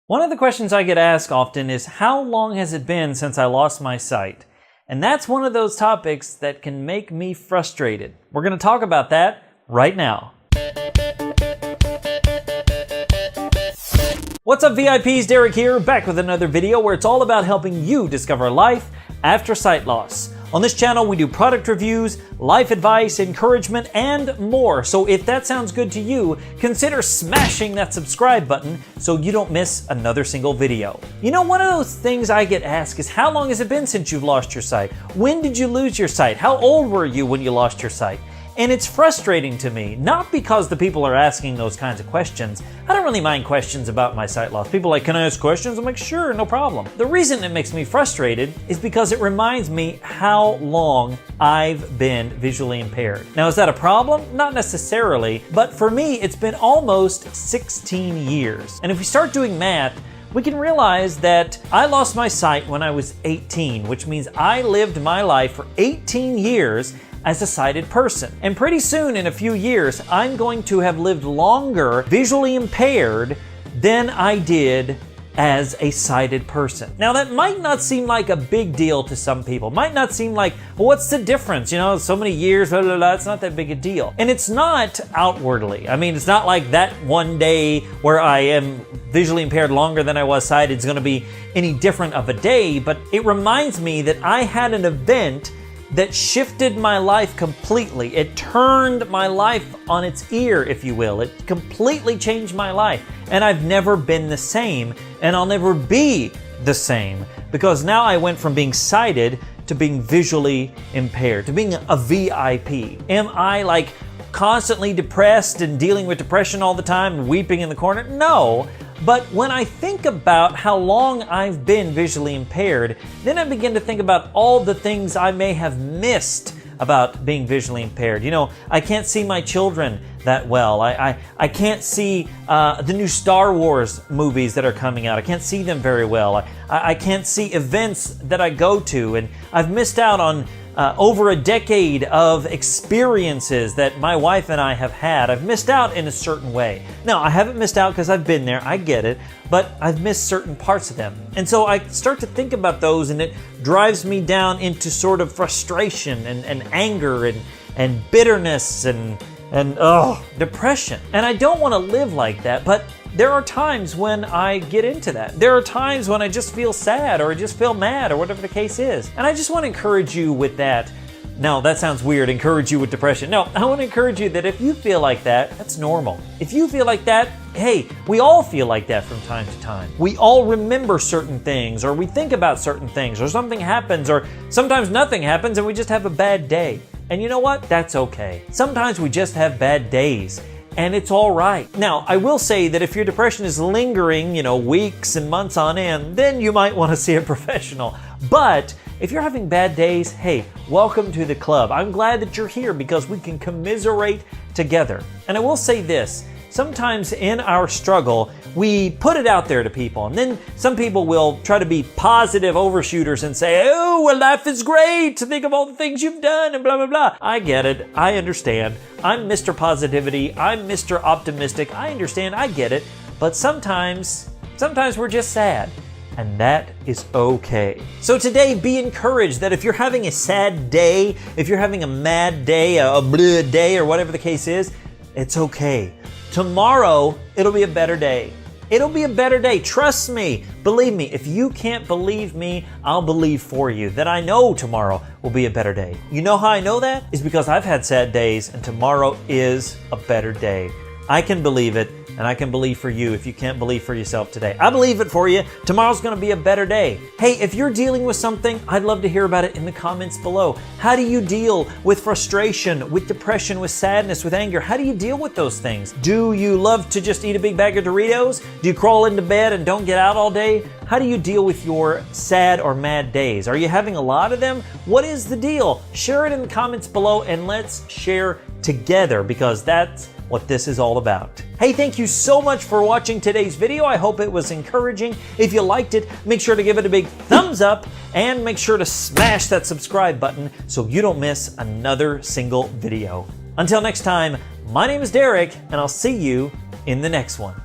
One of the questions I get asked often is, how long has it been since I lost my sight? And that's one of those topics that can make me frustrated. We're going to talk about that right now. What's up, VIPs? Derek here, back with another video where it's all about helping you discover life after sight loss. On this channel, we do product reviews, life advice, encouragement, and more. So if that sounds good to you, consider smashing that subscribe button so you don't miss another single video. You know, one of those things I get asked is, how long has it been since you've lost your sight? When did you lose your sight? How old were you when you lost your sight? And it's frustrating to me, not because the people are asking those kinds of questions. I don't really mind questions about my sight loss. People are like, can I ask questions? I'm like, sure, no problem. The reason it makes me frustrated is because it reminds me how long I've been visually impaired. Now, is that a problem? Not necessarily, but for me, it's been almost 16 years. And if we start doing math, we can realize that I lost my sight when I was 18, which means I lived my life for 18 years as a sighted person. And pretty soon, in a few years, I'm going to have lived longer visually impaired than I did as a sighted person. Now, that might not seem like a big deal to some people. Might not seem like, well, what's the difference? You know, so many years, blah, blah, blah. It's not that big a deal. And it's not outwardly. I mean, it's not like that one day where I am visually impaired longer than I was sighted is going to be any different of a day, but it reminds me that I had an event that shifted my life completely. It turned my life on its ear, if you will. It completely changed my life. And I've never been the same, and I'll never be the same, because now I went from being sighted to being visually impaired, to being a VIP. Am I like constantly depressed and dealing with depression all the time and weeping in the corner? No. But when I think about how long I've been visually impaired, then I begin to think about all the things I may have missed about being visually impaired. You know, I can't see my children that well. I can't see the new Star Wars movies that are coming out. I can't see them very well. I can't see events that I go to, and I've missed out on over a decade of experiences that my wife and I have had. I've missed out in a certain way. Now, I haven't missed out because I've been there, I get it, but I've missed certain parts of them. And so I start to think about those, and it drives me down into sort of frustration and anger and bitterness and depression. And I don't want to live like that, but there are times when I get into that. There are times when I just feel sad, or I just feel mad, or whatever the case is. And I just want to encourage you with that. No, that sounds weird, encourage you with depression. No, I want to encourage you that if you feel like that, that's normal. If you feel like that, hey, we all feel like that from time to time. We all remember certain things, or we think about certain things, or something happens, or sometimes nothing happens and we just have a bad day. And you know what? That's okay. Sometimes we just have bad days, and it's all right. Now, I will say that if your depression is lingering, weeks and months on end, then you might want to see a professional. But if you're having bad days, hey, welcome to the club. I'm glad that you're here because we can commiserate together. And I will say this, sometimes in our struggle, we put it out there to people, and then some people will try to be positive overshooters and say, oh, well, life is great. Think of all the things you've done and blah, blah, blah. I get it. I understand. I'm Mr. Positivity. I'm Mr. Optimistic. I understand. I get it. But sometimes we're just sad. And that is okay. So today, be encouraged that if you're having a sad day, if you're having a mad day, a bleh day, or whatever the case is, it's okay. Tomorrow, it'll be a better day. It'll be a better day. Trust me. Believe me. If you can't believe me, I'll believe for you that I know tomorrow will be a better day. You know how I know that? It's because I've had sad days, and tomorrow is a better day. I can believe it, and I can believe for you if you can't believe for yourself today. I believe it for you. Tomorrow's going to be a better day. Hey, if you're dealing with something, I'd love to hear about it in the comments below. How do you deal with frustration, with depression, with sadness, with anger? How do you deal with those things? Do you love to just eat a big bag of Doritos? Do you crawl into bed and don't get out all day? How do you deal with your sad or mad days? Are you having a lot of them? What is the deal? Share it in the comments below, and let's share together, because that's what this is all about. Hey, thank you so much for watching today's video. I hope it was encouraging. If you liked it, make sure to give it a big thumbs up, and make sure to smash that subscribe button so you don't miss another single video. Until next time, my name is Derek, and I'll see you in the next one.